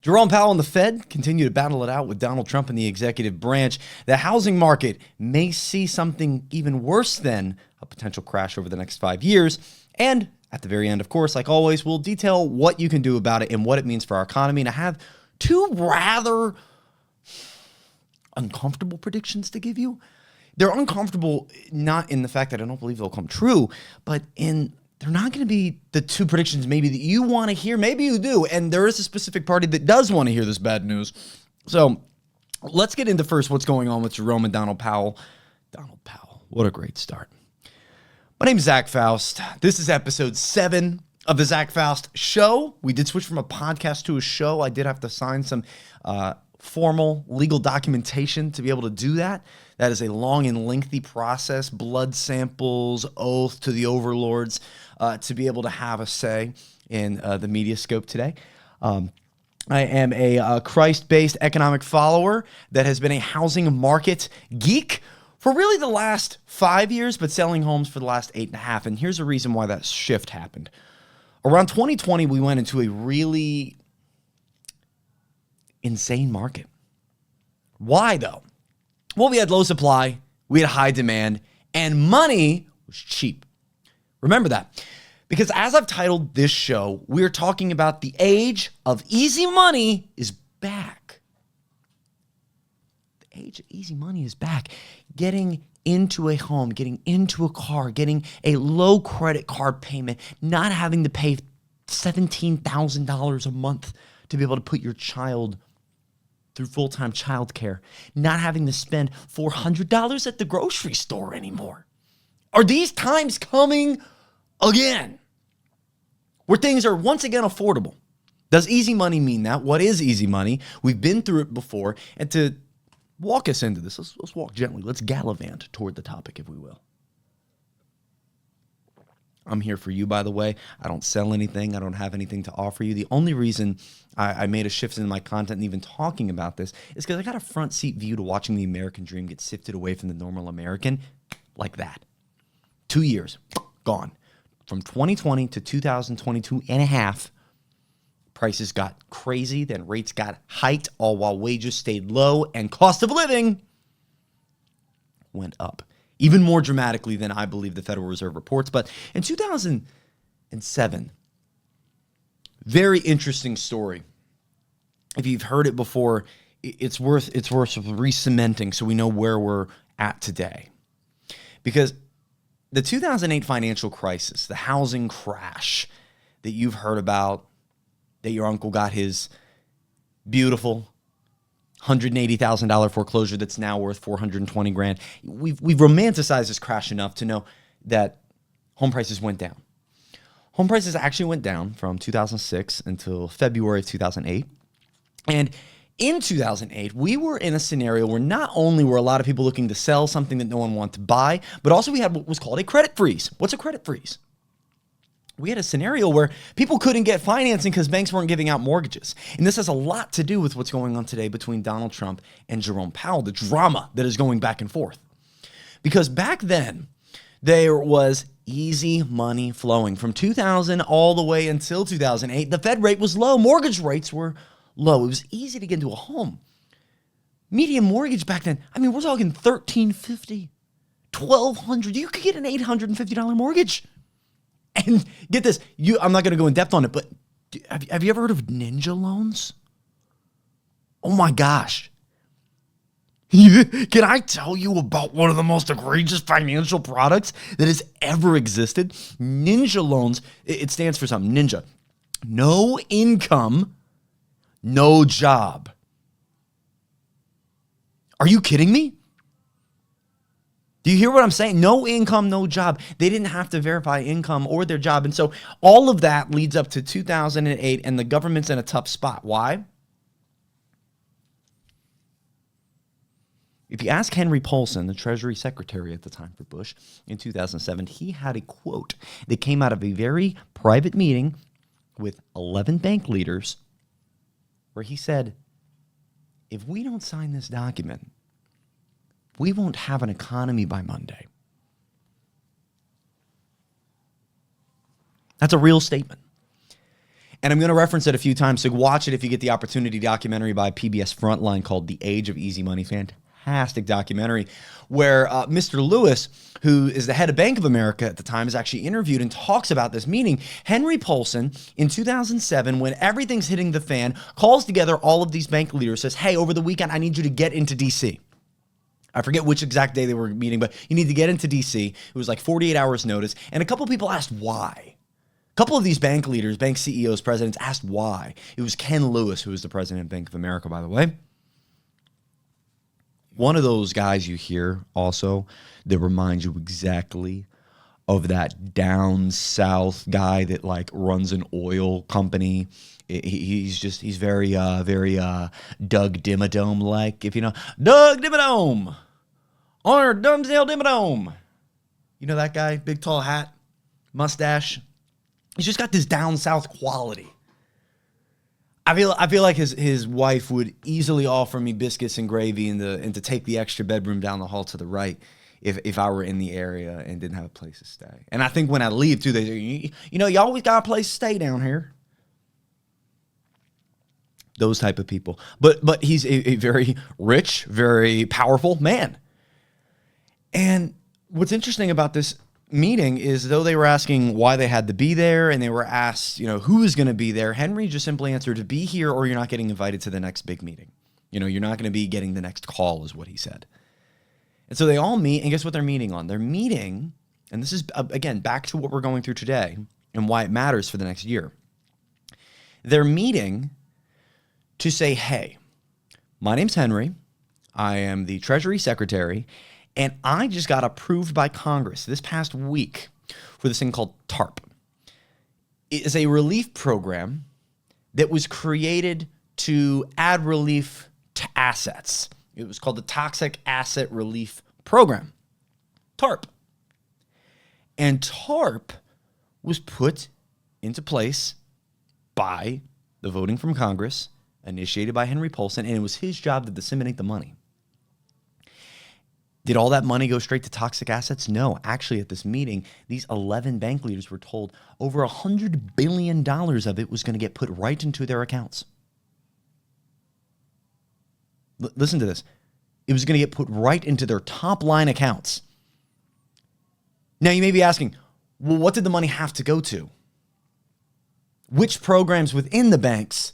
Jerome Powell and the Fed continue to battle it out with Donald Trump in the executive branch. The housing market may see something even worse than a potential crash over the next 5 years. And at the very end, of course, like always, we'll detail what you can do about it and what it means for our economy. And I have two rather uncomfortable predictions to give you. They're uncomfortable not in the fact that I don't believe they'll come true, but they're not going to be the two predictions maybe that you want to hear. Maybe you do, and there is a specific party that does want to hear this bad news. So let's get into first what's going on with Jerome and Donald Powell. Donald Powell, what a great start. My name is Zach Faust. This is episode 7 of the Zach Faust Show. We did switch from a podcast to a show. I did have to sign some formal legal documentation to be able to do that. That is a long and lengthy process, blood samples, oath to the overlords, to be able to have a say in the media scope today. I am a Christ-based economic follower that has been a housing market geek for really the last 5 years, but selling homes for the last 8.5. And here's the reason why that shift happened. Around 2020, we went into a really insane market. Why, though? Well, we had low supply, we had high demand, and money was cheap. Remember that. Because as I've titled this show, we're talking about the age of easy money is back. The age of easy money is back. Getting into a home, getting into a car, getting a low credit card payment, not having to pay $17,000 a month to be able to put your child through full-time childcare, not having to spend $400 at the grocery store anymore. Are these times coming again, where things are once again affordable? Does easy money mean that? What is easy money? We've been through it before. And to walk us into this, let's walk gently. Let's gallivant toward the topic, if we will. I'm here for you, by the way. I don't sell anything. I don't have anything to offer you. The only reason I made a shift in my content and even talking about this is because I got a front seat view to watching the American dream get sifted away from the normal American like that. 2 years, gone. From 2020 to 2022 and a half, prices got crazy, then rates got hiked, all while wages stayed low and cost of living went up. Even more dramatically than I believe the Federal Reserve reports. But in 2007, very interesting story. If you've heard it before, it's worth re-cementing so we know where we're at today. Because the 2008 financial crisis, the housing crash that you've heard about, that your uncle got his beautiful $180,000 foreclosure that's now worth $420,000. We've romanticized this crash enough to know that home prices went down. Home prices actually went down from 2006 until February of 2008. And in 2008, we were in a scenario where not only were a lot of people looking to sell something that no one wanted to buy, but also we had what was called a credit freeze. What's a credit freeze? We had a scenario where people couldn't get financing because banks weren't giving out mortgages. And this has a lot to do with what's going on today between Donald Trump and Jerome Powell, the drama that is going back and forth. Because back then, there was easy money flowing. From 2000 all the way until 2008, the Fed rate was low. Mortgage rates were low. It was easy to get into a home. Median mortgage back then, we're talking $1,350, $1,200. You could get an $850 mortgage. And get this, I'm not going to go in depth on it, but have you ever heard of ninja loans? Oh my gosh. Can I tell you about one of the most egregious financial products that has ever existed? Ninja loans, it stands for something, ninja. No income, no job. Are you kidding me? Do you hear what I'm saying? No income, no job. They didn't have to verify income or their job. And so all of that leads up to 2008, and the government's in a tough spot. Why? If you ask Henry Paulson, the Treasury Secretary at the time for Bush in 2007, he had a quote that came out of a very private meeting with 11 bank leaders where he said, if we don't sign this document, we won't have an economy by Monday. That's a real statement. And I'm going to reference it a few times, so watch it if you get the opportunity. Documentary by PBS Frontline called The Age of Easy Money. Fantastic documentary where Mr. Lewis, who is the head of Bank of America at the time, is actually interviewed and talks about this meeting. Henry Paulson, in 2007, when everything's hitting the fan, calls together all of these bank leaders, says, hey, over the weekend, I need you to get into D.C. I forget which exact day they were meeting, but you need to get into D.C. It was like 48 hours notice. And a couple people asked why. A couple of these bank leaders, bank CEOs, presidents asked why. It was Ken Lewis, who was the president of Bank of America, by the way. One of those guys you hear also that reminds you exactly of that down south guy that like runs an oil company. He's very Doug Dimmadome like, if you know Doug Dimmadome, or Dumsdale Dimmadome. You know that guy, big tall hat, mustache. He's just got this down south quality. I feel like his wife would easily offer me biscuits and gravy and to take the extra bedroom down the hall to the right if I were in the area and didn't have a place to stay. And I think when I leave too, they say, you always got a place to stay down here. Those type of people. But he's a very rich, very powerful man. And what's interesting about this meeting is, though they were asking why they had to be there and they were asked, who is going to be there, Henry just simply answered, to be here or you're not getting invited to the next big meeting. You're not going to be getting the next call is what he said. And so they all meet, and guess what they're meeting on? They're meeting, and this is, again, back to what we're going through today and why it matters for the next year. They're meeting to say, hey, my name's Henry. I am the Treasury Secretary, and I just got approved by Congress this past week for this thing called TARP. It is a relief program that was created to add relief to assets. It was called the Toxic Asset Relief Program, TARP. And TARP was put into place by the voting from Congress, initiated by Henry Paulson, and it was his job to disseminate the money. Did all that money go straight to toxic assets? No. Actually, at this meeting, these 11 bank leaders were told over $100 billion of it was going to get put right into their accounts. Listen to this. It was going to get put right into their top line accounts. Now, you may be asking, well, what did the money have to go to? Which programs within the banks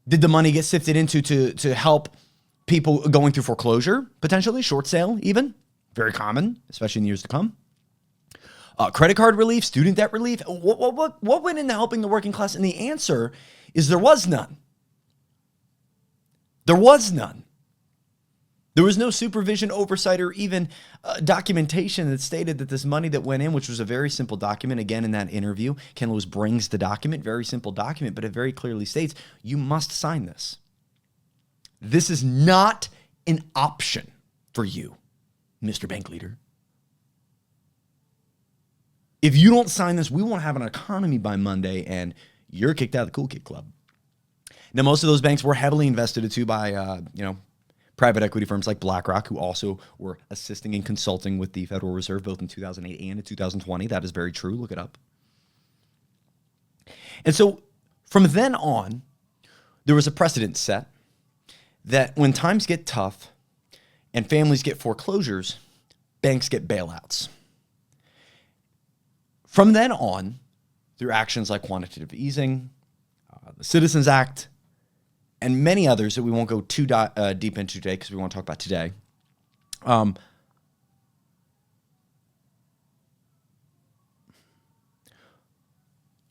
did the money get sifted into to help people going through foreclosure, potentially, short sale even, very common, especially in the years to come? Credit card relief, student debt relief, what went into helping the working class? And the answer is there was none. There was none. There was no supervision, oversight, or even documentation that stated that this money that went in, which was a very simple document, again, in that interview, Ken Lewis brings the document, very simple document, but it very clearly states, you must sign this. This is not an option for you, Mr. Bank Leader. If you don't sign this, we won't have an economy by Monday, and you're kicked out of the Cool Kid Club. Now, most of those banks were heavily invested into by, private equity firms like BlackRock, who also were assisting and consulting with the Federal Reserve both in 2008 and in 2020. That is very true. Look it up. And so from then on, there was a precedent set that when times get tough and families get foreclosures, banks get bailouts. From then on, through actions like quantitative easing, the Citizens Act, and many others that we won't go too deep into today because we want to talk about today.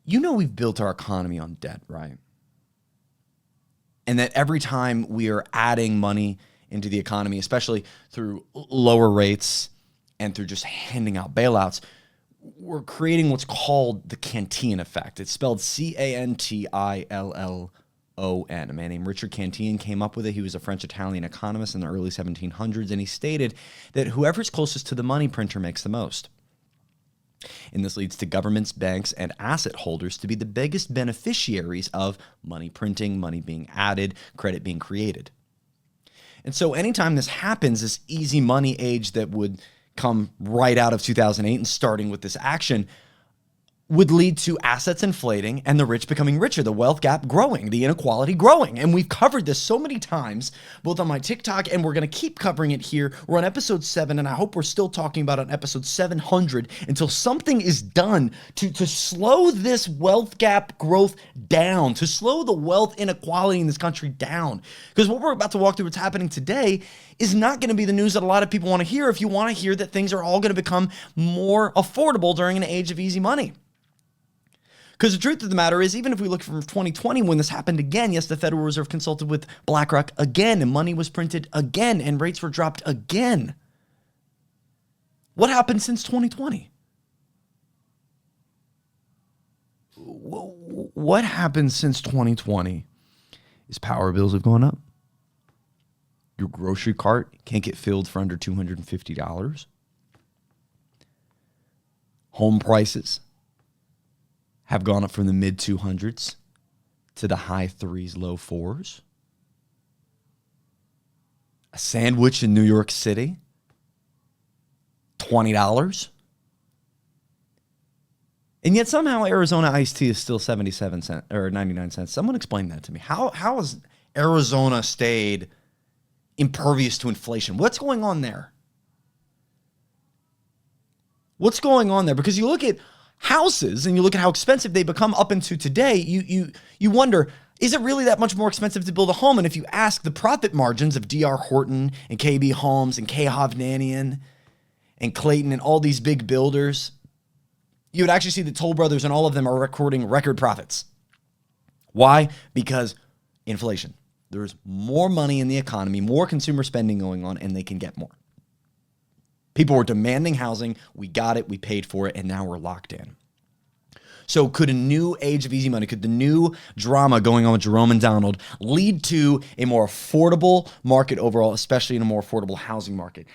We've built our economy on debt, right? And that every time we are adding money into the economy, especially through lower rates and through just handing out bailouts, we're creating what's called the Cantillon effect. It's spelled Cantillon. A man named Richard Cantillon came up with it. He was a French-Italian economist in the early 1700s, and he stated that whoever's closest to the money printer makes the most. And this leads to governments, banks, and asset holders to be the biggest beneficiaries of money printing, money being added, credit being created. And so anytime this happens, this easy money age that would come right out of 2008 and starting with this action, would lead to assets inflating and the rich becoming richer, the wealth gap growing, the inequality growing. And we've covered this so many times, both on my TikTok, and we're going to keep covering it here. We're on episode 7, and I hope we're still talking about it on episode 700 until something is done to slow this wealth gap growth down, to slow the wealth inequality in this country down. Because what we're about to walk through, what's happening today, is not going to be the news that a lot of people want to hear if you want to hear that things are all going to become more affordable during an age of easy money. Because the truth of the matter is, even if we look from 2020 when this happened again, yes, the Federal Reserve consulted with BlackRock again, and money was printed again, and rates were dropped again. What happened since 2020? What happened since 2020 is power bills have gone up. Your grocery cart can't get filled for under $250. Home prices have gone up from the mid 200s to the high 3s, low 4s. A sandwich in New York City, $20. And yet somehow Arizona iced tea is still 77 cents or 99 cents. Someone explain that to me. How has Arizona stayed impervious to inflation? What's going on there? What's going on there? Because you look at houses and you look at how expensive they become up into today, you wonder, is it really that much more expensive to build a home? And if you ask the profit margins of D.R. Horton and KB Homes and K. Hovnanian and Clayton and all these big builders, you would actually see that Toll Brothers and all of them are recording record profits. Why? Because inflation. There's more money in the economy, more consumer spending going on, and they can get more. People were demanding housing. We got it. We paid for it. And now we're locked in. So could a new age of easy money, could the new drama going on with Jerome and Donald lead to a more affordable market overall, especially in a more affordable housing market?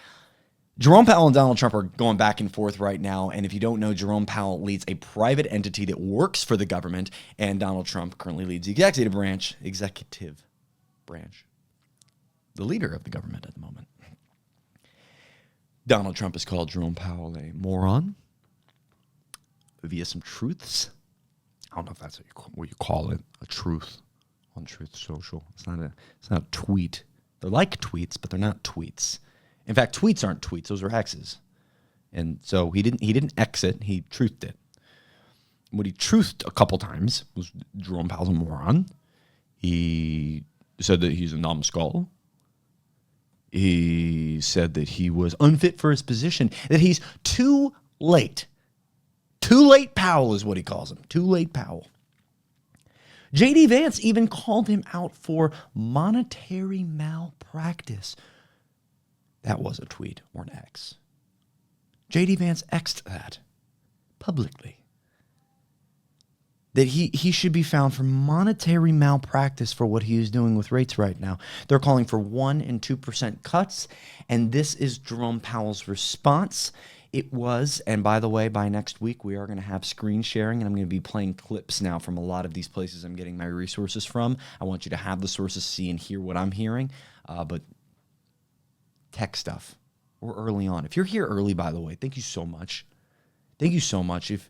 Jerome Powell and Donald Trump are going back and forth right now. And if you don't know, Jerome Powell leads a private entity that works for the government. And Donald Trump currently leads the executive branch, the leader of the government at the moment. Donald Trump has called Jerome Powell a moron via some truths. I don't know if that's what you call it, a truth on Truth Social. It's not a tweet. They're like tweets, but they're not tweets. In fact, tweets aren't tweets; those are X's. And so he didn't X it; he truthed it. What he truthed a couple times was Jerome Powell's a moron. He said that he's a numbskull. He said that he was unfit for his position, that he's too late. Too late Powell is what he calls him. Too late Powell. J.D. Vance even called him out for monetary malpractice. That was a tweet or an X. J.D. Vance X'd that publicly. That he should be found for monetary malpractice for what he is doing with rates right now. They're calling for 1% and 2% cuts, and this is Jerome Powell's response. It was, and by the way, by next week, we are going to have screen sharing, and I'm going to be playing clips now from a lot of these places I'm getting my resources from. I want you to have the sources, see and hear what I'm hearing, but tech stuff, we're early on. If you're here early, by the way, thank you so much. Thank you so much. If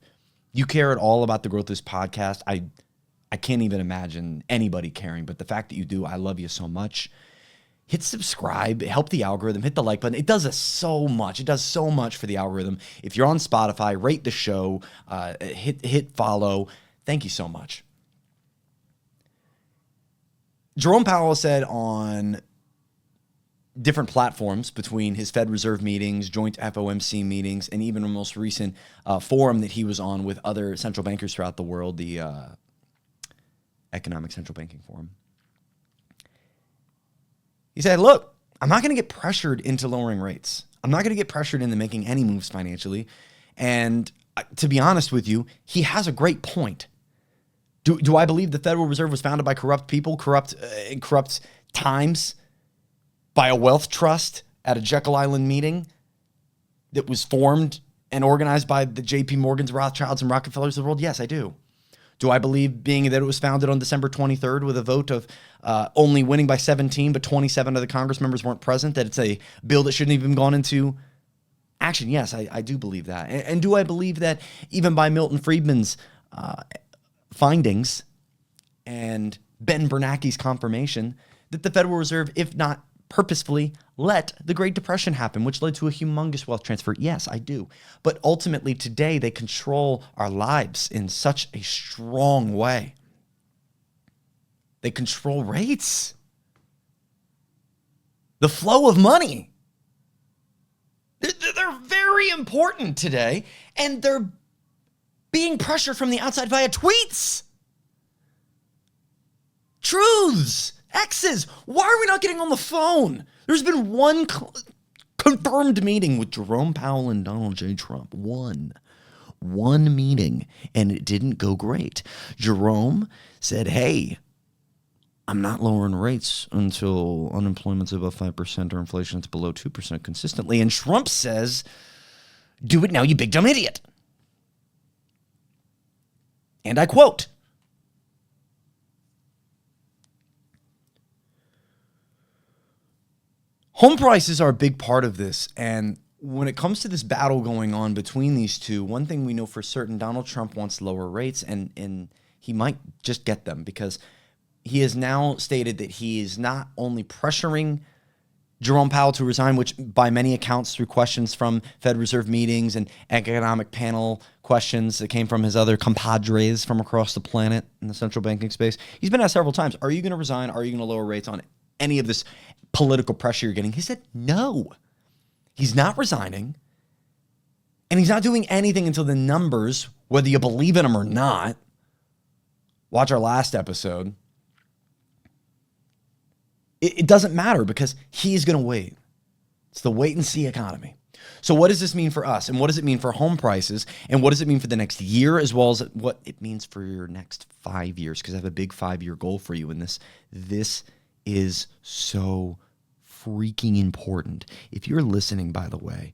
you care at all about the growth of this podcast, I can't even imagine anybody caring, but the fact that you do, I love you so much. Hit subscribe, help the algorithm, hit the like button. It does us so much. It does so much for the algorithm. If you're on Spotify, rate the show, hit follow. Thank you so much. Jerome Powell said on different platforms between his Fed Reserve meetings, joint FOMC meetings, and even a most recent forum that he was on with other central bankers throughout the world, the Economic Central Banking Forum. He said, look, I'm not going to get pressured into lowering rates. I'm not going to get pressured into making any moves financially. And to be honest with you, he has a great point. Do I believe the Federal Reserve was founded by corrupt people, corrupt times, by a wealth trust at a Jekyll Island meeting that was formed and organized by the J.P. Morgans, Rothschilds, and Rockefellers of the world? Yes, I do. Do I believe, being that it was founded on December 23rd with a vote of only winning by 17, but 27 of the Congress members weren't present, that it's a bill that shouldn't even gone into action. Yes, I do believe that. And do I believe that even by Milton Friedman's findings and Ben Bernanke's confirmation that the Federal Reserve, if not purposefully, let the Great Depression happen, which led to a humongous wealth transfer? Yes, I do. But ultimately today, they control our lives in such a strong way. They control rates, the flow of money. They're very important today, and they're being pressured from the outside via tweets, truths, X's. Why are we not getting on the phone? There's been one confirmed meeting with Jerome Powell and Donald J. Trump. One meeting, and it didn't go great. Jerome said, hey, I'm not lowering rates until unemployment's above 5% or inflation's below 2% consistently. And Trump says, do it now, you big dumb idiot. And I quote, home prices are a big part of this. And when it comes to this battle going on between these two, one thing we know for certain, Donald Trump wants lower rates, and he might just get them because he has now stated that he is not only pressuring Jerome Powell to resign, which by many accounts through questions from Fed Reserve meetings and economic panel questions that came from his other compadres from across the planet in the central banking space. He's been asked several times, are you going to resign? Are you going to lower rates on any of this political pressure you're getting? He said, no, he's not resigning. And he's not doing anything until the numbers, whether you believe in them or not, watch our last episode. It doesn't matter because he's going to wait. It's the wait and see economy. So what does this mean for us? And what does it mean for home prices? And what does it mean for the next year, as well as what it means for your next 5 years? Because I have a big 5-year goal for you. And this is so freaking important. If you're listening, by the way,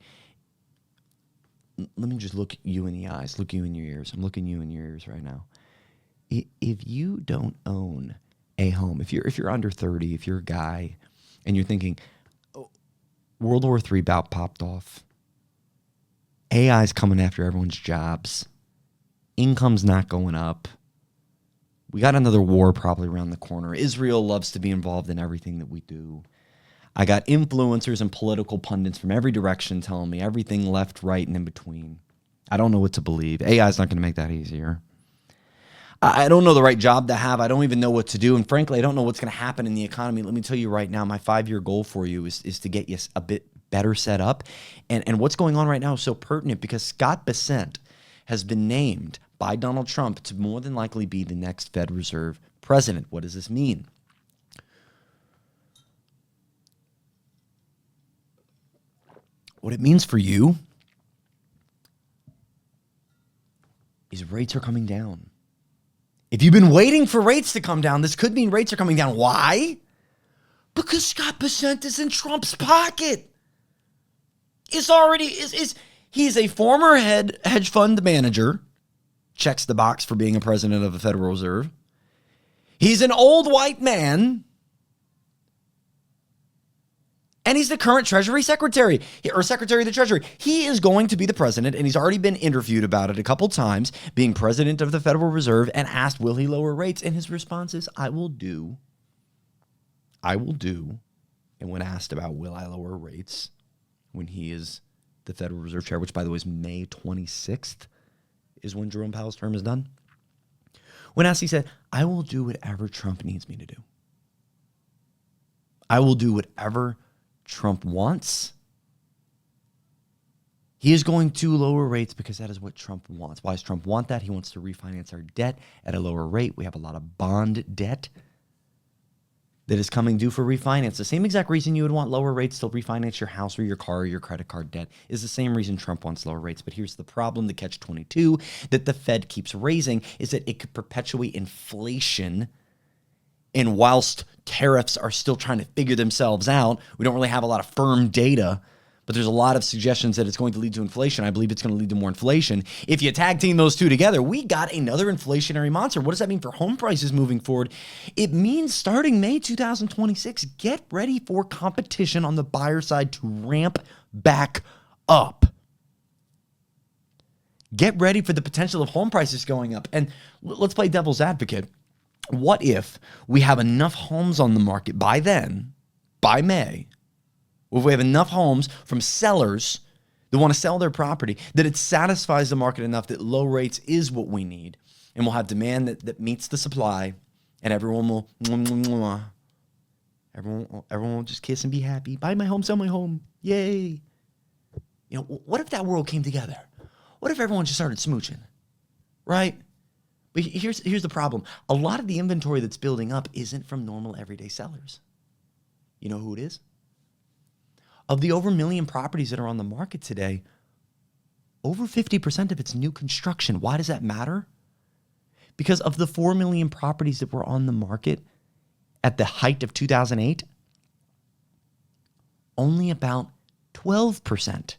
let me just look you in the eyes, look you in your ears. I'm looking you in your ears right now. If you don't own a home, if you're under 30, if you're a guy and you're thinking, oh, World War III about popped off, AI's coming after everyone's jobs, income's not going up, we got another war probably around the corner, Israel loves to be involved in everything that we do, I got influencers and political pundits from every direction telling me everything left, right, and in between. I don't know what to believe. AI's not going to make that easier. I don't know the right job to have. I don't even know what to do. And frankly, I don't know what's going to happen in the economy. Let me tell you right now, my 5-year goal for you is to get you a bit better set up. And what's going on right now is so pertinent because Scott Bessent has been named by Donald Trump to more than likely be the next Fed Reserve president. What does this mean? What it means for you is rates are coming down. If you've been waiting for rates to come down, this could mean rates are coming down. Why? Because Scott Bessent is in Trump's pocket. He's a former hedge fund manager, checks the box for being a president of the Federal Reserve. He's an old white man, and he's the current Treasury Secretary, or Secretary of the Treasury. He is going to be the president, and he's already been interviewed about it a couple times, being president of the Federal Reserve, and asked, will he lower rates? And his response is, I will do. And when asked about will I lower rates when he is the Federal Reserve Chair, which, by the way, is May 26th, is when Jerome Powell's term is done. When asked, he said, I will do whatever Trump needs me to do. I will do whatever Trump wants. He is going to lower rates because that is what Trump wants. Why does Trump want that? He wants to refinance our debt at a lower rate. We have a lot of bond debt that is coming due for refinance. The same exact reason you would want lower rates to refinance your house or your car or your credit card debt is the same reason Trump wants lower rates. But here's the problem, the catch-22 that the Fed keeps raising is that it could perpetuate inflation. And whilst tariffs are still trying to figure themselves out, we don't really have a lot of firm data, but there's a lot of suggestions that it's going to lead to inflation. I believe it's going to lead to more inflation. If you tag team those two together, we got another inflationary monster. What does that mean for home prices moving forward? It means starting May 2026, get ready for competition on the buyer side to ramp back up. Get ready for the potential of home prices going up. And let's play devil's advocate. What if we have enough homes on the market by then, by May, if we have enough homes from sellers that want to sell their property, that it satisfies the market enough that low rates is what we need, and we'll have demand that meets the supply, and everyone will, everyone will just kiss and be happy. Buy my home, sell my home. Yay. You know, what if that world came together? What if everyone just started smooching, right? But here's the problem. A lot of the inventory that's building up isn't from normal everyday sellers. You know who it is? Of the over 1 million properties that are on the market today, over 50% of it's new construction. Why does that matter? Because of the 4 million properties that were on the market at the height of 2008, only about 12%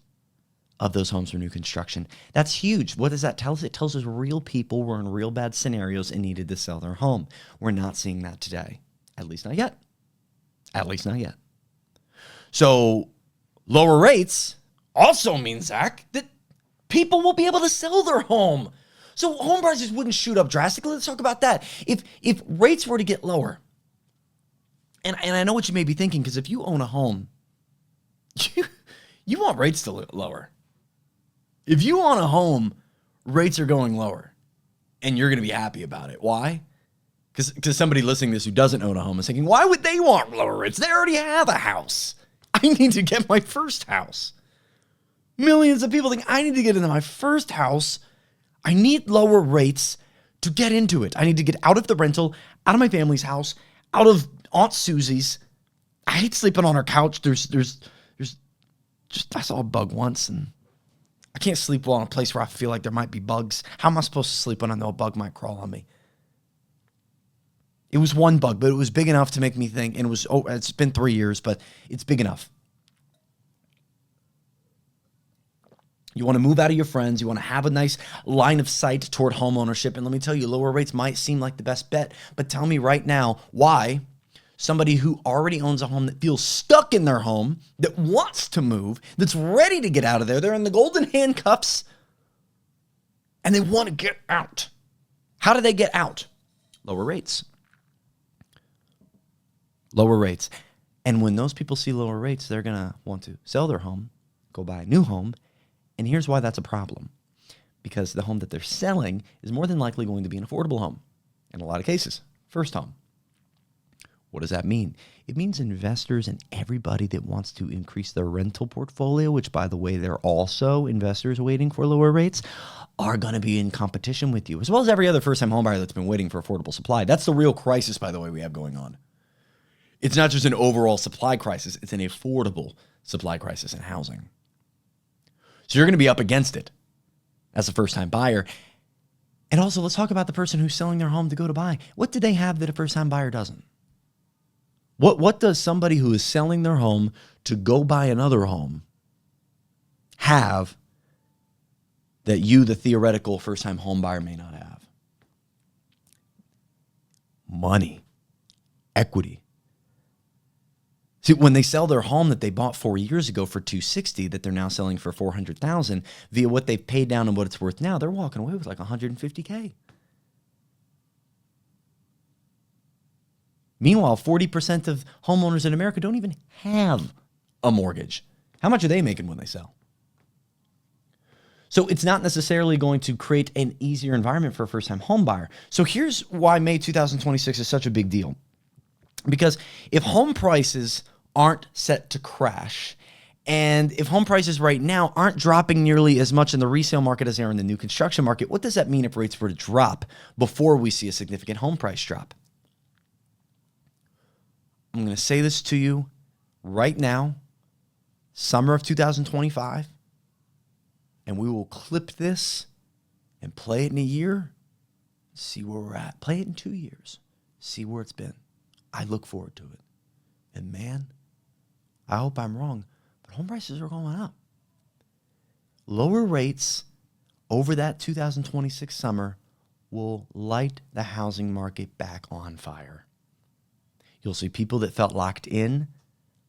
of those homes were new construction. That's huge. What does that tell us? It tells us real people were in real bad scenarios and needed to sell their home. We're not seeing that today. At least not yet. At least not yet. So lower rates also mean, Zach, that people will be able to sell their home. So home prices wouldn't shoot up drastically. Let's talk about that. If rates were to get lower, and I know what you may be thinking, because if you own a home, you want rates to lower. If you own a home, rates are going lower, and you're going to be happy about it. Why? Because somebody listening to this who doesn't own a home is thinking, why would they want lower rates? They already have a house. I need to get my first house. Millions of people think I need to get into my first house. I need lower rates to get into it. I need to get out of the rental, out of my family's house, out of Aunt Susie's. I hate sleeping on her couch. There's just, I saw a bug once, and I can't sleep well in a place where I feel like there might be bugs. How am I supposed to sleep when I know a bug might crawl on me? It was one bug, but it was big enough to make me think, and it's been 3 years, but it's big enough. You want to move out of your friends. You want to have a nice line of sight toward home ownership. And let me tell you, lower rates might seem like the best bet, but tell me right now why somebody who already owns a home that feels stuck in their home, that wants to move, that's ready to get out of there, they're in the golden handcuffs, and they want to get out. How do they get out? Lower rates. Lower rates. And when those people see lower rates, they're going to want to sell their home, go buy a new home. And here's why that's a problem. Because the home that they're selling is more than likely going to be an affordable home. In a lot of cases, first home. What does that mean? It means investors and everybody that wants to increase their rental portfolio, which, by the way, they're also investors waiting for lower rates, are going to be in competition with you, as well as every other first-time homebuyer that's been waiting for affordable supply. That's the real crisis, by the way, we have going on. It's not just an overall supply crisis. It's an affordable supply crisis in housing. So you're going to be up against it as a first-time buyer. And also, let's talk about the person who's selling their home to go to buy. What do they have that a first-time buyer doesn't? What does somebody who is selling their home to go buy another home have that you, the theoretical first-time home buyer, may not have? Money, equity. See, when they sell their home that they bought 4 years ago for $260,000 that they're now selling for $400,000 via what they've paid down and what it's worth now, they're walking away with like $150,000. Meanwhile, 40% of homeowners in America don't even have a mortgage. How much are they making when they sell? So it's not necessarily going to create an easier environment for a first-time home buyer. So here's why May 2026 is such a big deal. Because if home prices aren't set to crash, and if home prices right now aren't dropping nearly as much in the resale market as they are in the new construction market, what does that mean if rates were to drop before we see a significant home price drop? I'm going to say this to you right now, summer of 2025, and we will clip this and play it in a year, see where we're at. Play it in 2 years, see where it's been. I look forward to it. And man, I hope I'm wrong, but home prices are going up. Lower rates over that 2026 summer will light the housing market back on fire. You'll see people that felt locked in,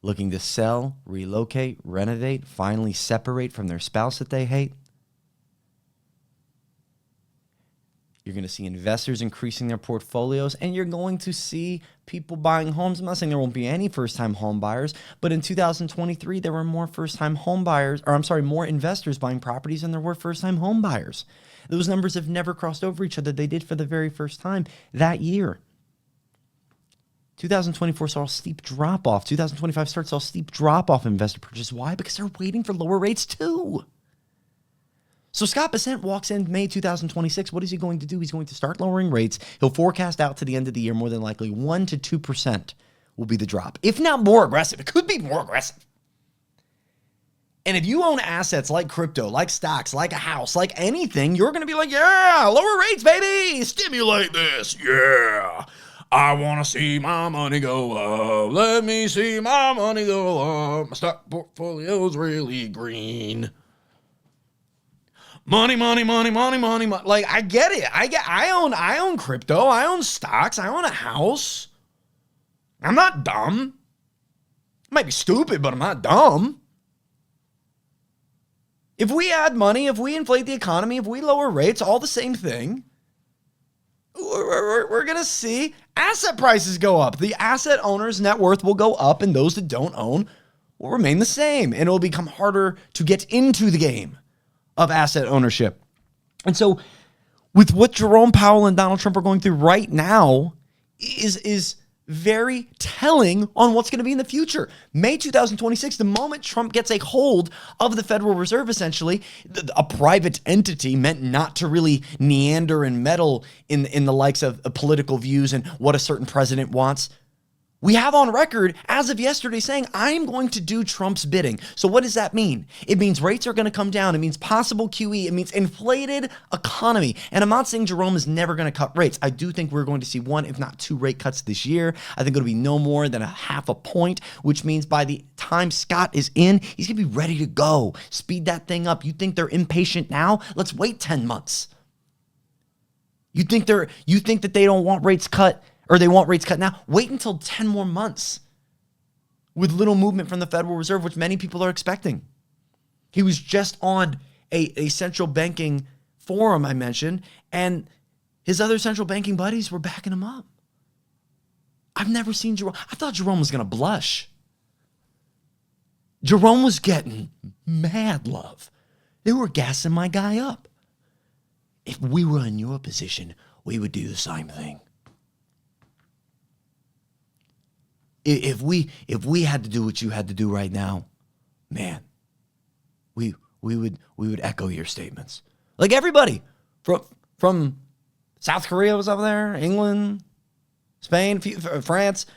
looking to sell, relocate, renovate, finally separate from their spouse that they hate. You're going to see investors increasing their portfolios, and you're going to see people buying homes. I'm not saying there won't be any first-time home buyers, but in 2023, there were more first-time home buyers, or I'm sorry, more investors buying properties than there were first-time home buyers. Those numbers have never crossed over each other. They did for the very first time that year. 2024 saw a steep drop-off. 2025 saw a steep drop-off in investor purchase. Why? Because they're waiting for lower rates too. So Scott Bessent walks in May 2026. What is he going to do? He's going to start lowering rates. He'll forecast out to the end of the year more than likely 1 to 2% will be the drop, if not more aggressive. It could be more aggressive. And if you own assets like crypto, like stocks, like a house, like anything, you're going to be like, yeah, lower rates, baby. Stimulate this. Yeah. I want to see my money go up. Let me see my money go up. My stock portfolio's really green. Money. Like, I get it. I own crypto. I own stocks. I own a house. I'm not dumb. I might be stupid, but I'm not dumb. If we add money, if we inflate the economy, if we lower rates, all the same thing, we're going to see asset prices go up. The asset owner's net worth will go up, and those that don't own will remain the same. And it will become harder to get into the game of asset ownership. And so with what Jerome Powell and Donald Trump are going through right now is very telling on what's going to be in the future. May 2026, the moment Trump gets a hold of the Federal Reserve, essentially, a private entity meant not to really meander and meddle in the likes of political views and what a certain president wants. We have on record, as of yesterday, saying, I'm going to do Trump's bidding. So what does that mean? It means rates are going to come down. It means possible QE. It means inflated economy. And I'm not saying Jerome is never going to cut rates. I do think we're going to see 1, if not 2 rate cuts this year. I think it'll be no more than a 0.5 point, which means by the time Scott is in, he's going to be ready to go. Speed that thing up. You think they're impatient now? Let's wait 10 months. You think that they don't want rates cut, or they want rates cut now? Wait until 10 more months with little movement from the Federal Reserve, which many people are expecting. He was just on a central banking forum I mentioned, and his other central banking buddies were backing him up. I've never seen Jerome. I thought Jerome was going to blush. Jerome was getting mad love. They were gassing my guy up. If we were in your position, we would do the same thing. If we had to do what you had to do right now, man, we would echo your statements. Like everybody from South Korea was up there, England, Spain, France,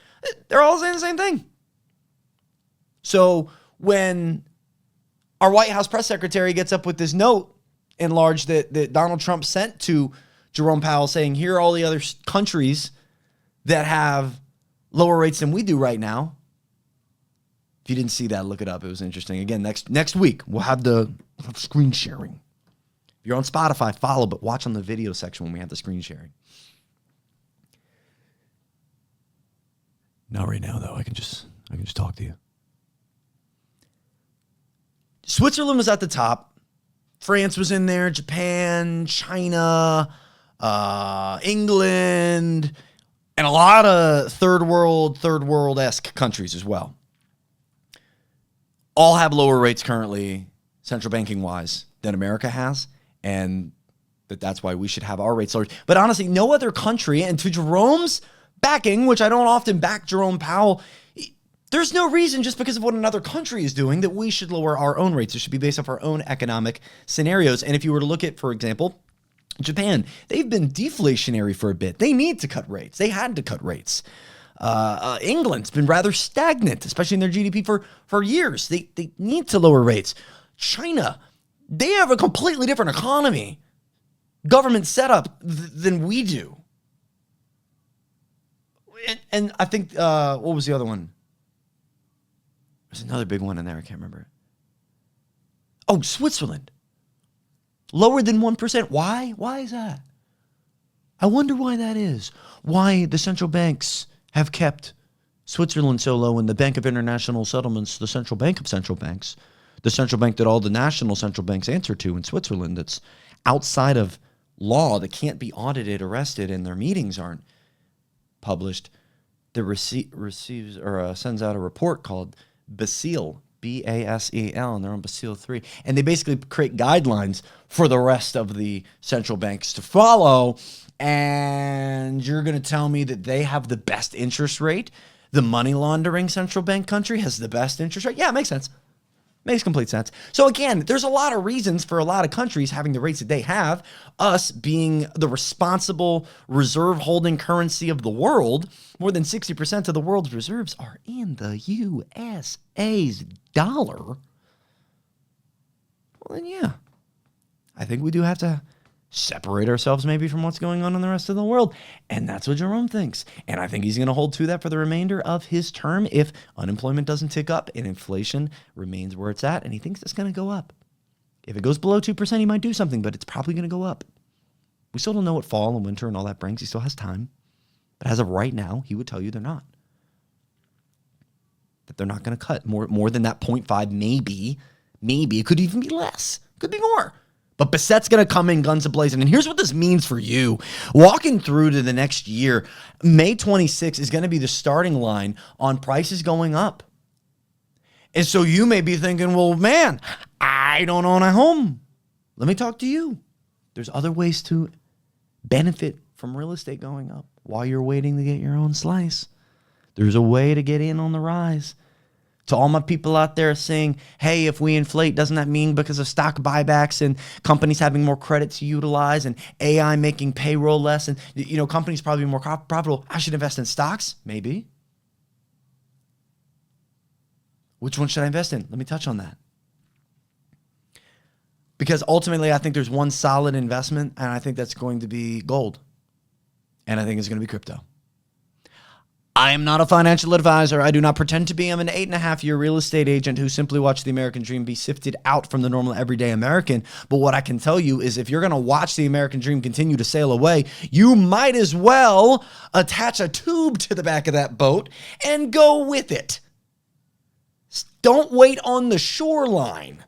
they're all saying the same thing. So when our White House press secretary gets up with this note enlarged that Donald Trump sent to Jerome Powell saying, here are all the other countries that have lower rates than we do right now. If you didn't see that, look it up. It was interesting. Again, next week, we'll have screen sharing. If you're on Spotify, follow, but watch on the video section when we have the screen sharing. Not right now, though. I can just talk to you. Switzerland was at the top. France was in there. Japan, China, England, and a lot of third world-esque countries as well. All have lower rates currently, central banking-wise, than America has, and that's why we should have our rates lowered. But honestly, no other country, and to Jerome's backing, which I don't often back Jerome Powell, there's no reason just because of what another country is doing that we should lower our own rates. It should be based off our own economic scenarios. And if you were to look at, for example, Japan, they've been deflationary for a bit. They need to cut rates. They had to cut rates. England's been rather stagnant, especially in their GDP for years. They need to lower rates. China, they have a completely different economy, government setup than we do. And I think, what was the other one? There's another big one in there. I can't remember. Oh, Switzerland. Lower than 1%. Why? Why is that? I wonder why that is. Why the central banks have kept Switzerland so low, and the Bank of International Settlements, the central bank of central banks, the central bank that all the national central banks answer to in Switzerland, that's outside of law that can't be audited, arrested, and their meetings aren't published, that sends out a report called Basel, Basel, and they're on Basel 3. And they basically create guidelines for the rest of the central banks to follow. And you're going to tell me that they have the best interest rate? The money laundering central bank country has the best interest rate? Yeah, it makes sense. Makes complete sense. So again, there's a lot of reasons for a lot of countries having the rates that they have. Us being the responsible reserve holding currency of the world, more than 60% of the world's reserves are in the USA's dollar. Well, then yeah, I think we do have to separate ourselves maybe from what's going on in the rest of the world. And that's what Jerome thinks. And I think he's going to hold to that for the remainder of his term if unemployment doesn't tick up and inflation remains where it's at. And he thinks it's going to go up. If it goes below 2%, he might do something, but it's probably going to go up. We still don't know what fall and winter and all that brings. He still has time. But as of right now, he would tell you they're not. That they're not going to cut more than that 0.5, maybe. Maybe. It could even be less. Could be more. But Bassett's going to come in guns a-blazing. And here's what this means for you. Walking through to the next year, May 26 is going to be the starting line on prices going up. And so you may be thinking, well, man, I don't own a home. Let me talk to you. There's other ways to benefit from real estate going up while you're waiting to get your own slice. There's a way to get in on the rise. To all my people out there saying, hey, if we inflate, doesn't that mean because of stock buybacks and companies having more credit to utilize and AI making payroll less and, companies probably more profitable, I should invest in stocks? Maybe. Which one should I invest in? Let me touch on that. Because ultimately, I think there's one solid investment, and I think that's going to be gold. And I think it's going to be crypto. I am not a financial advisor. I do not pretend to be. I'm an 8.5-year real estate agent who simply watched the American dream be sifted out from the normal everyday American. But what I can tell you is if you're going to watch the American dream continue to sail away, you might as well attach a tube to the back of that boat and go with it. Don't wait on the shoreline,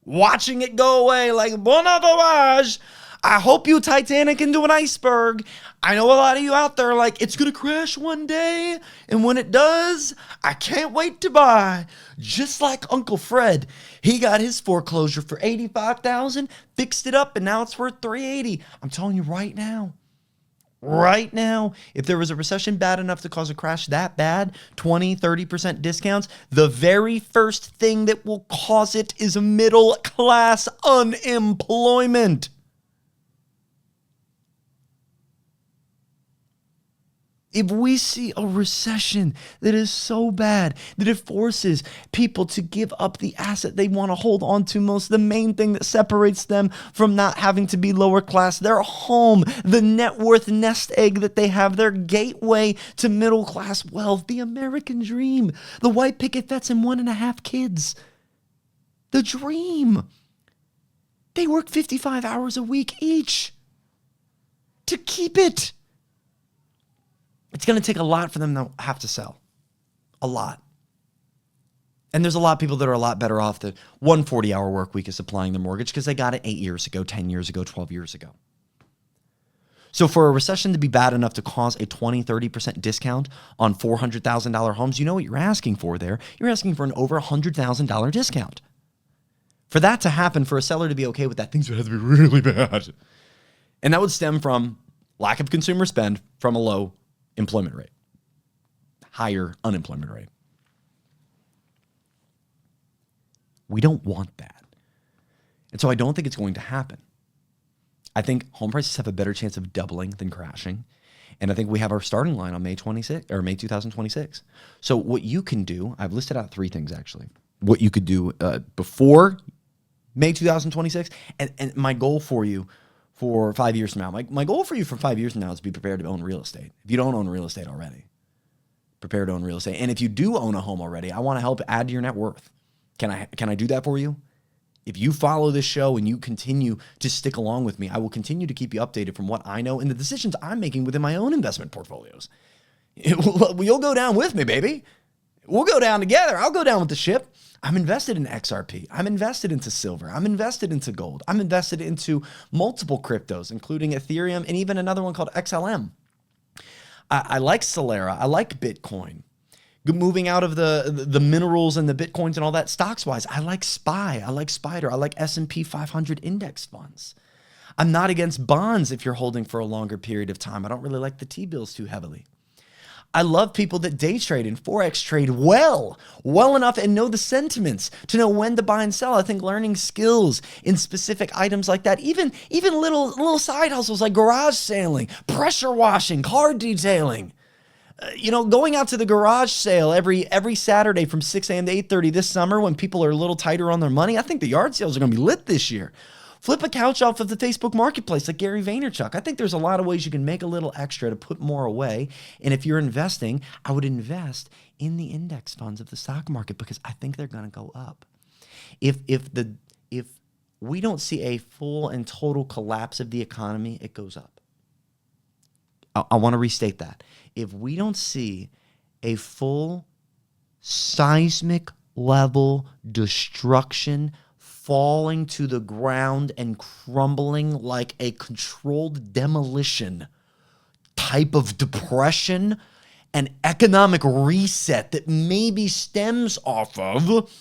watching it go away like bon voyage. I hope you Titanic into an iceberg. I know a lot of you out there are like, it's going to crash one day. And when it does, I can't wait to buy. Just like Uncle Fred. He got his foreclosure for $85,000, fixed it up, and now it's worth $380,000. I'm telling you right now, if there was a recession bad enough to cause a crash that bad, 20, 30% discounts, the very first thing that will cause it is middle class unemployment. If we see a recession that is so bad that it forces people to give up the asset they want to hold on to most, the main thing that separates them from not having to be lower class, their home, the net worth nest egg that they have, their gateway to middle class wealth, the American dream, the white picket fence and 1.5 kids. The dream. They work 55 hours a week each to keep it. It's going to take a lot for them to have to sell. A lot. And there's a lot of people that are a lot better off that 1 40-hour work week is supplying their mortgage because they got it 8 years ago, 10 years ago, 12 years ago. So for a recession to be bad enough to cause a 20, 30% discount on $400,000 homes, you know what you're asking for there? You're asking for an over $100,000 discount. For that to happen, for a seller to be okay with that, things would have to be really bad. And that would stem from lack of consumer spend from a low employment rate, higher unemployment rate. We don't want that. And so I don't think it's going to happen. I think home prices have a better chance of doubling than crashing. And I think we have our starting line on May 2026. So what you can do, I've listed out 3 things actually. What you could do before May 2026, and my goal for you for 5 years from now. My goal for you for 5 years from now is to be prepared to own real estate. If you don't own real estate already, prepare to own real estate. And if you do own a home already, I want to help add to your net worth. Can I do that for you? If you follow this show and you continue to stick along with me, I will continue to keep you updated from what I know and the decisions I'm making within my own investment portfolios. You'll go down with me, baby. We'll go down together. I'll go down with the ship. I'm invested in XRP. I'm invested into silver. I'm invested into gold. I'm invested into multiple cryptos, including Ethereum and even another one called XLM. I like Solera. I like Bitcoin. Moving out of the minerals and the Bitcoins and all that stocks-wise, I like SPY. I like SPDR. I like S&P 500 index funds. I'm not against bonds if you're holding for a longer period of time. I don't really like the T-bills too heavily. I love people that day trade and Forex trade well enough and know the sentiments to know when to buy and sell. I think learning skills in specific items like that, even little side hustles like garage sailing, pressure washing, car detailing. Going out to the garage sale every Saturday from 6 a.m. to 8:30 this summer when people are a little tighter on their money. I think the yard sales are going to be lit this year. Flip a couch off of the Facebook marketplace like Gary Vaynerchuk. I think there's a lot of ways you can make a little extra to put more away. And if you're investing, I would invest in the index funds of the stock market because I think they're going to go up. If we don't see a full and total collapse of the economy, it goes up. I want to restate that. If we don't see a full seismic level destruction falling to the ground and crumbling like a controlled demolition type of depression and economic reset that maybe stems off of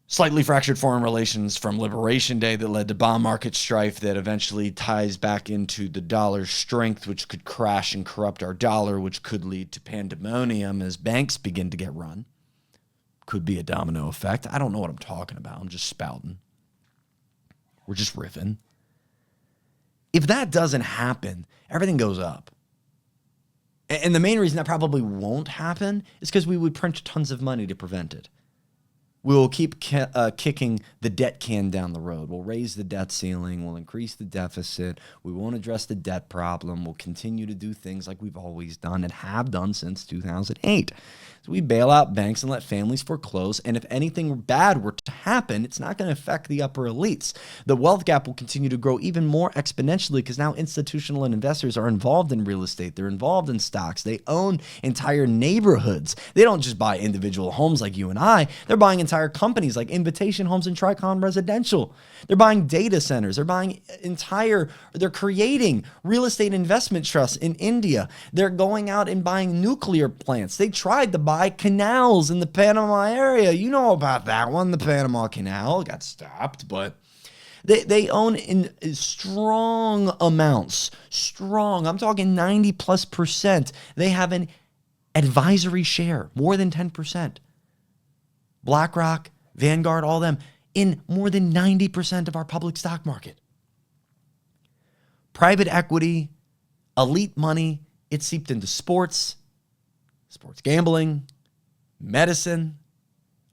slightly fractured foreign relations from Liberation Day that led to bond market strife that eventually ties back into the dollar's strength, which could crash and corrupt our dollar, which could lead to pandemonium as banks begin to get run. Could be a domino effect. I don't know what I'm talking about. I'm just spouting. We're just riffing. If that doesn't happen, everything goes up. And the main reason that probably won't happen is because we would print tons of money to prevent it. We will keep kicking the debt can down the road. We'll raise the debt ceiling. We'll increase the deficit. We won't address the debt problem. We'll continue to do things like we've always done and have done since 2008. So we bail out banks and let families foreclose. And if anything bad were to happen, it's not going to affect the upper elites. The wealth gap will continue to grow even more exponentially because now institutional investors are involved in real estate. They're involved in stocks. They own entire neighborhoods. They don't just buy individual homes like you and I. They're buying entire companies like Invitation Homes and Tricon Residential. They're buying data centers. They're creating real estate investment trusts in India. They're going out and buying nuclear plants. They tried to buy canals in the Panama area. You know about that one, the Panama Canal got stopped, but they own in strong amounts. Strong. I'm talking 90+%. They have an advisory share, more than 10%. BlackRock, Vanguard, all them, in more than 90% of our public stock market. Private equity, elite money, it seeped into sports gambling, medicine,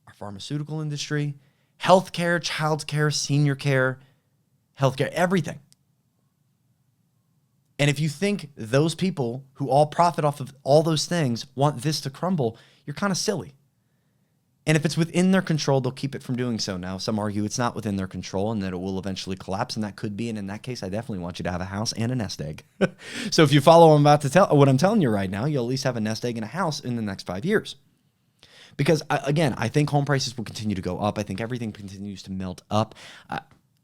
our pharmaceutical industry, healthcare, childcare, senior care, healthcare, everything. And if you think those people who all profit off of all those things want this to crumble, you're kind of silly. And if it's within their control, they'll keep it from doing so. Now, some argue it's not within their control and that it will eventually collapse, and that could be. And in that case, I definitely want you to have a house and a nest egg. So if you follow what I'm telling you right now, you'll at least have a nest egg and a house in the next 5 years. Because, again, I think home prices will continue to go up. I think everything continues to melt up.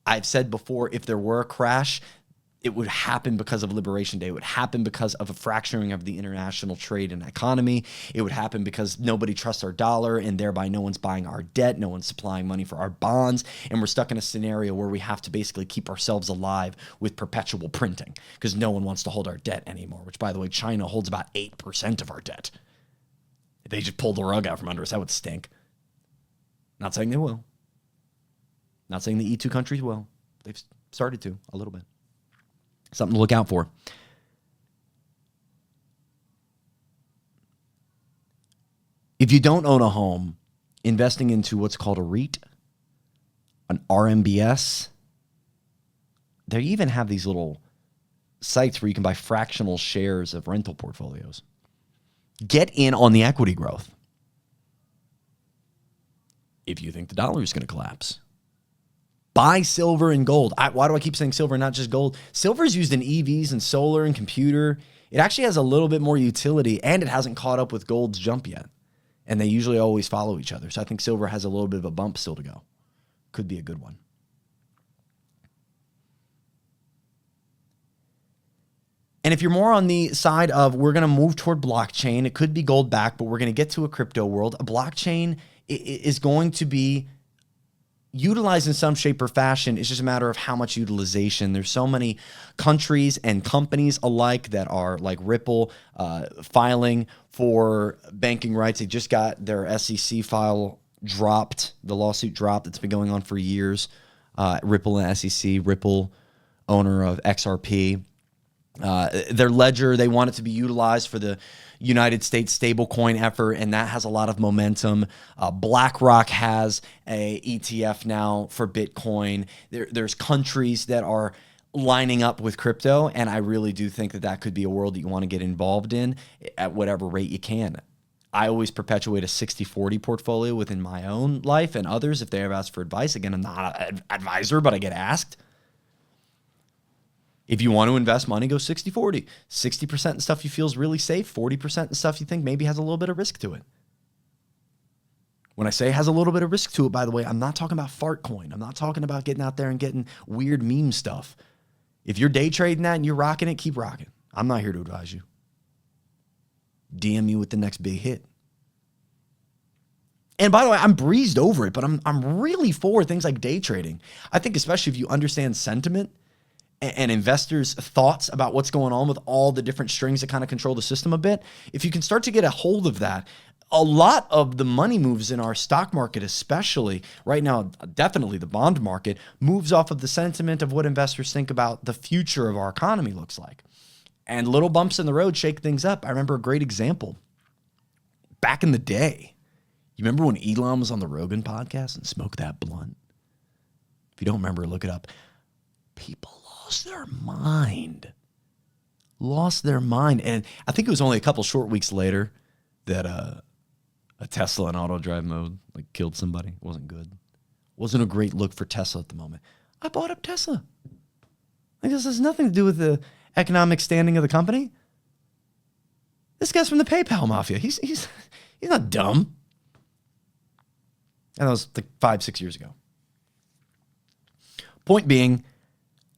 I've said before, if there were a crash, it would happen because of Liberation Day. It would happen because of a fracturing of the international trade and economy. It would happen because nobody trusts our dollar and thereby no one's buying our debt. No one's supplying money for our bonds. And we're stuck in a scenario where we have to basically keep ourselves alive with perpetual printing because no one wants to hold our debt anymore, which, by the way, China holds about 8% of our debt. If they just pulled the rug out from under us, that would stink. Not saying they will. Not saying the E2 countries will. They've started to a little bit. Something to look out for. If you don't own a home, investing into what's called a REIT, an RMBS, they even have these little sites where you can buy fractional shares of rental portfolios. Get in on the equity growth. If you think the dollar is going to collapse. Buy silver and gold. Why do I keep saying silver and not just gold? Silver is used in EVs and solar and computer. It actually has a little bit more utility, and it hasn't caught up with gold's jump yet. And they usually always follow each other. So I think silver has a little bit of a bump still to go. Could be a good one. And if you're more on the side of we're going to move toward blockchain, it could be gold backed, but we're going to get to a crypto world. A blockchain is going to be utilized in some shape or fashion. It's just a matter of how much utilization. There's so many countries and companies alike that are like Ripple filing for banking rights. They just got their SEC file dropped, the lawsuit dropped. It's been going on for years. Ripple and SEC, Ripple, owner of XRP. Their ledger, they want it to be utilized for the United States stablecoin effort, and that has a lot of momentum. BlackRock has a ETF now for Bitcoin. There's countries that are lining up with crypto, and I really do think that could be a world that you want to get involved in at whatever rate you can. I always perpetuate a 60-40 portfolio within my own life and others if they ever ask for advice. Again, I'm not an advisor, but I get asked. If you want to invest money, go 60-40. 60% in stuff you feel is really safe, 40% in stuff you think maybe has a little bit of risk to it. When I say has a little bit of risk to it, by the way, I'm not talking about fart coin. I'm not talking about getting out there and getting weird meme stuff. If you're day trading that and you're rocking it, keep rocking. I'm not here to advise you. DM you with the next big hit. And by the way, I'm breezed over it, but I'm really for things like day trading. I think especially if you understand sentiment and investors' thoughts about what's going on with all the different strings that kind of control the system a bit, if you can start to get a hold of that, a lot of the money moves in our stock market, especially right now, definitely the bond market, moves off of the sentiment of what investors think about the future of our economy looks like. And little bumps in the road shake things up. I remember a great example. Back in the day, you remember when Elon was on the Rogan podcast and smoked that blunt? If you don't remember, look it up. People lost their mind. And I think it was only a couple short weeks later that a Tesla in auto drive mode like killed somebody. It wasn't good. Wasn't a great look for Tesla at the moment. I bought up Tesla. Like, this has nothing to do with the economic standing of the company. This guy's from the PayPal mafia. He's not dumb. And that was like 5-6 years ago. Point being,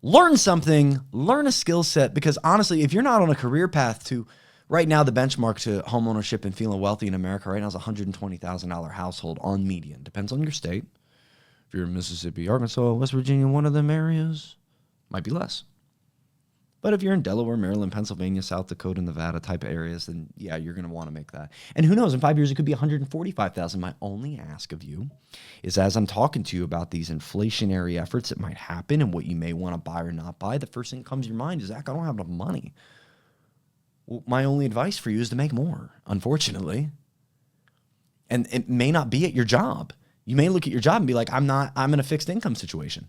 learn something, learn a skill set, because honestly, if you're not on a career path to, right now the benchmark to home ownership and feeling wealthy in America right now is a $120,000 household on median. Depends on your state. If you're in Mississippi, Arkansas, West Virginia, one of them areas, might be less. But if you're in Delaware, Maryland, Pennsylvania, South Dakota, Nevada type of areas, then yeah, you're going to want to make that. And who knows, in 5 years, it could be $145,000. My only ask of you is, as I'm talking to you about these inflationary efforts that might happen and what you may want to buy or not buy, the first thing that comes to your mind is, Zach, I don't have enough money. Well, my only advice for you is to make more, unfortunately. And it may not be at your job. You may look at your job and be like, I'm in a fixed income situation.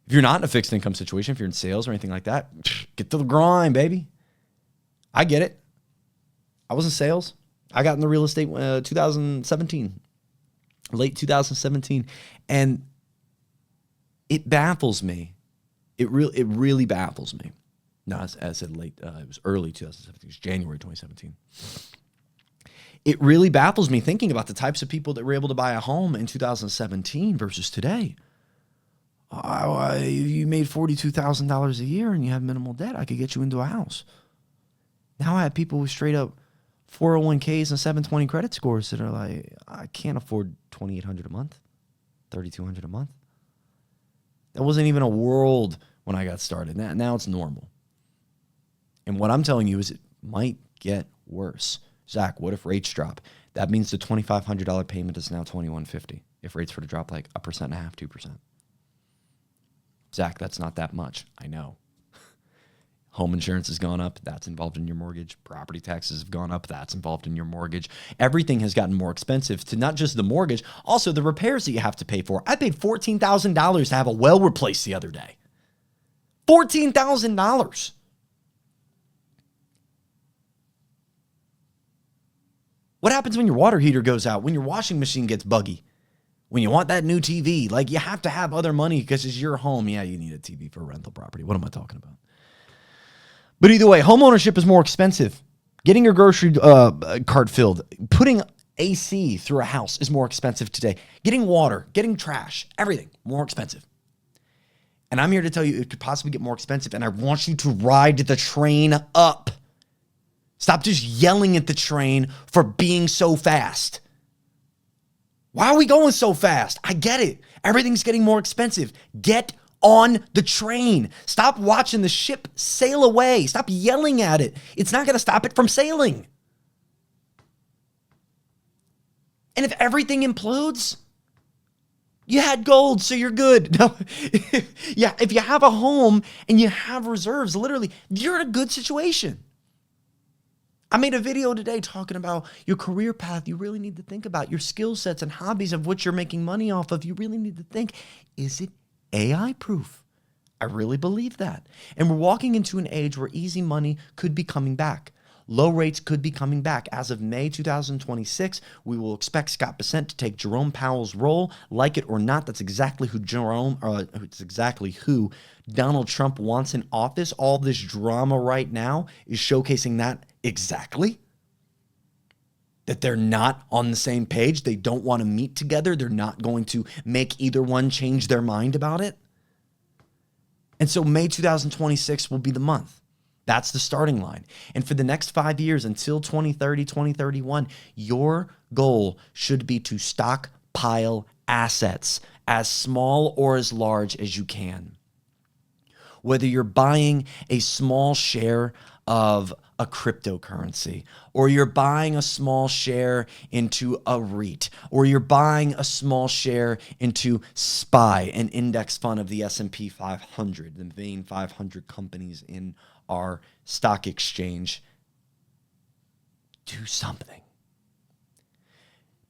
If you're not in a fixed income situation, if you're in sales or anything like that, get to the grind, baby. I get it. I was in sales. I got into real estate 2017, late 2017. And it baffles me. It really baffles me. No, I said late. It was early 2017. It was January 2017. It really baffles me thinking about the types of people that were able to buy a home in 2017 versus today. You made $42,000 a year and you have minimal debt. I could get you into a house. Now I have people with straight up 401ks and 720 credit scores that are like, I can't afford $2,800 a month, $3,200 a month. That wasn't even a world when I got started. Now it's normal. And what I'm telling you is it might get worse. Zach, what if rates drop? That means the $2,500 payment is now $2,150 if rates were to drop like 1.5%, 2%. Zach, that's not that much. I know. Home insurance has gone up. That's involved in your mortgage. Property taxes have gone up. That's involved in your mortgage. Everything has gotten more expensive, to not just the mortgage, also the repairs that you have to pay for. I paid $14,000 to have a well replaced the other day. $14,000. What happens when your water heater goes out? When your washing machine gets buggy? When you want that new TV? Like, you have to have other money because it's your home. Yeah, you need a TV for a rental property. What am I talking about? But either way, home ownership is more expensive. Getting your grocery cart filled, putting AC through a house is more expensive today. Getting water, getting trash, everything more expensive. And I'm here to tell you it could possibly get more expensive, and I want you to ride the train up. Stop just yelling at the train for being so fast. Why are we going so fast? I get it. Everything's getting more expensive. Get on the train. Stop watching the ship sail away. Stop yelling at it. It's not going to stop it from sailing. And if everything implodes, you had gold, so you're good. No, yeah, if you have a home and you have reserves, literally, you're in a good situation. I made a video today talking about your career path. You really need to think about your skill sets and hobbies of which you're making money off of. You really need to think, is it AI proof? I really believe that. And we're walking into an age where easy money could be coming back. Low rates could be coming back. As of May 2026, we will expect Scott Bessent to take Jerome Powell's role. Like it or not, that's exactly who it's exactly who Donald Trump wants in office. All this drama right now is showcasing that exactly. That they're not on the same page. They don't want to meet together. They're not going to make either one change their mind about it. And so May 2026 will be the month. That's the starting line. And for the next 5 years until 2030, 2031, your goal should be to stockpile assets as small or as large as you can. Whether you're buying a small share of a cryptocurrency, or you're buying a small share into a REIT, or you're buying a small share into SPY, an index fund of the S&P 500, the main 500 companies in our stock exchange, do something.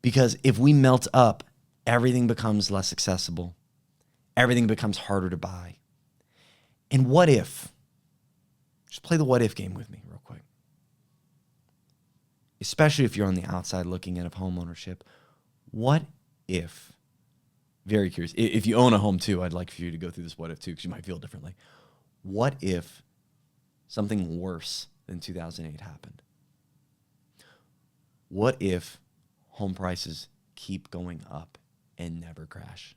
Because if we melt up, everything becomes less accessible. Everything becomes harder to buy. And what if? Just play the what if game with me real quick. Especially if you're on the outside looking in of home ownership. What if, very curious, if you own a home too, I'd like for you to go through this what if too, because you might feel differently. What if something worse than 2008 happened? What if home prices keep going up and never crash?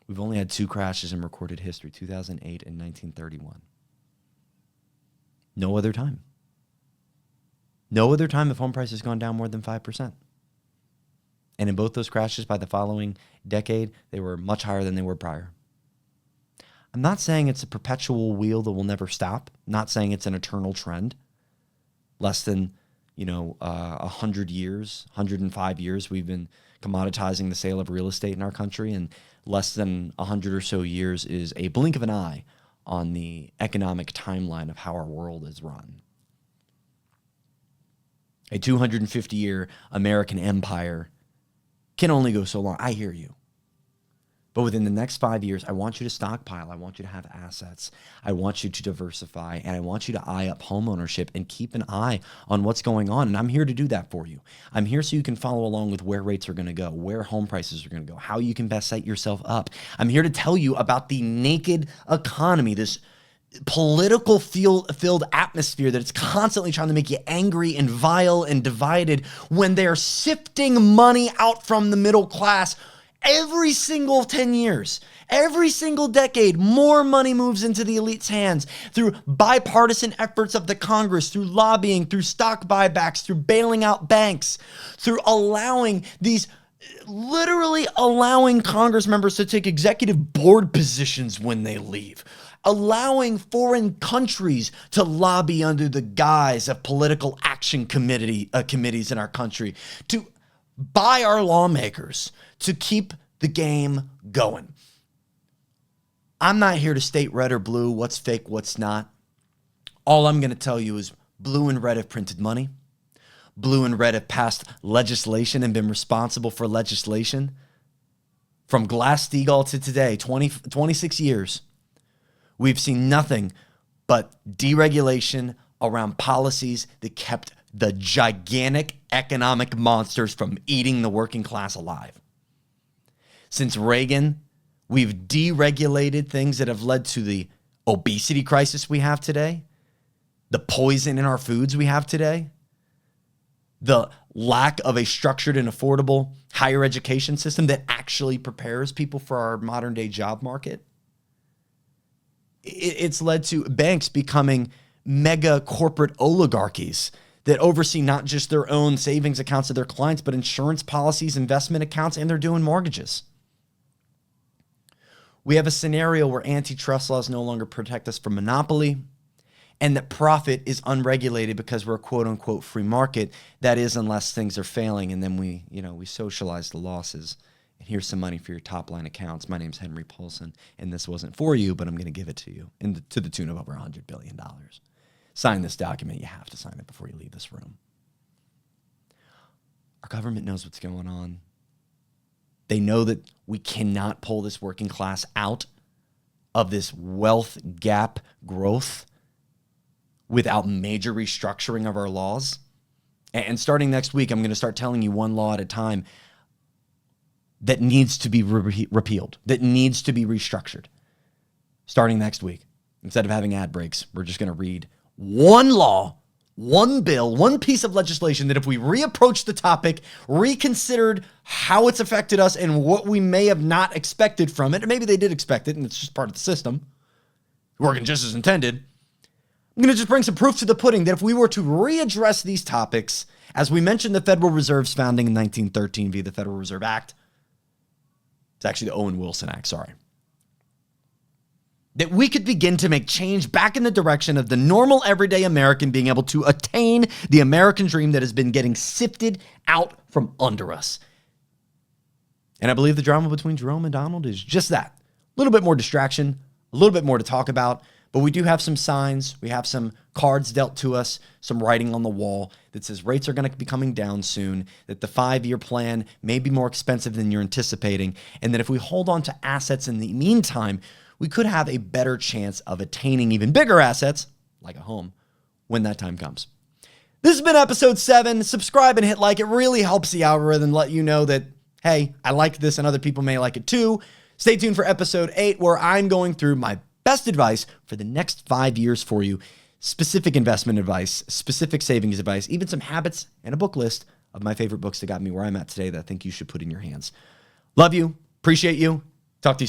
We've only had 2 crashes in recorded history, 2008 and 1931. No other time. No other time have home prices gone down more than 5%. And in both those crashes by the following decade, they were much higher than they were prior. I'm not saying it's a perpetual wheel that will never stop. I'm not saying it's an eternal trend. Less than, 100 years, 105 years, we've been commoditizing the sale of real estate in our country, and less than 100 or so years is a blink of an eye on the economic timeline of how our world is run. A 250-year American empire can only go so long. I hear you. But within the next 5 years, I want you to stockpile. I want you to have assets. I want you to diversify. And I want you to eye up home ownership and keep an eye on what's going on. And I'm here to do that for you. I'm here so you can follow along with where rates are going to go, where home prices are going to go, how you can best set yourself up. I'm here to tell you about the naked economy, this political filled atmosphere that it's constantly trying to make you angry and vile and divided when they're sifting money out from the middle class. Every single 10 years, every single decade, more money moves into the elite's hands through bipartisan efforts of the Congress, through lobbying, through stock buybacks, through bailing out banks, through literally allowing Congress members to take executive board positions when they leave, allowing foreign countries to lobby under the guise of political action committees in our country, to buy our lawmakers, to keep the game going. I'm not here to state red or blue, what's fake, what's not. All I'm going to tell you is blue and red have printed money. Blue and red have passed legislation and been responsible for legislation. From Glass-Steagall to today, 26 years, we've seen nothing but deregulation around policies that kept the gigantic economic monsters from eating the working class alive. Since Reagan, we've deregulated things that have led to the obesity crisis we have today, the poison in our foods we have today, the lack of a structured and affordable higher education system that actually prepares people for our modern day job market. It's led to banks becoming mega corporate oligarchies that oversee not just their own savings accounts of their clients, but insurance policies, investment accounts, and they're doing mortgages. We have a scenario where antitrust laws no longer protect us from monopoly, and that profit is unregulated because we're a quote unquote free market. That is, unless things are failing, and then we socialize the losses. And here's some money for your top line accounts. My name's Henry Paulson, and this wasn't for you, but I'm going to give it to you to the tune of over $100 billion. Sign this document. You have to sign it before you leave this room. Our government knows what's going on. They know that we cannot pull this working class out of this wealth gap growth without major restructuring of our laws. And starting next week, I'm going to start telling you one law at a time that needs to be repealed, that needs to be restructured. Starting next week, instead of having ad breaks, we're just going to read one law, one bill, one piece of legislation that if we reapproach the topic, reconsidered how it's affected us and what we may have not expected from it, or maybe they did expect it and it's just part of the system, working just as intended, I'm going to just bring some proof to the pudding that if we were to readdress these topics, as we mentioned the Federal Reserve's founding in 1913 via the Federal Reserve Act, it's actually the Owen Wilson Act, sorry, that we could begin to make change back in the direction of the normal everyday American being able to attain the American dream that has been getting sifted out from under us. And I believe the drama between Jerome and Donald is just that. A little bit more distraction, a little bit more to talk about, but we do have some signs, we have some cards dealt to us, some writing on the wall that says rates are going to be coming down soon, that the 5-year plan may be more expensive than you're anticipating, and that if we hold on to assets in the meantime, we could have a better chance of attaining even bigger assets, like a home, when that time comes. This has been episode 7. Subscribe and hit like. It really helps the algorithm let you know that, hey, I like this and other people may like it too. Stay tuned for episode 8, where I'm going through my best advice for the next 5 years for you. Specific investment advice, specific savings advice, even some habits and a book list of my favorite books that got me where I'm at today that I think you should put in your hands. Love you. Appreciate you. Talk to you soon.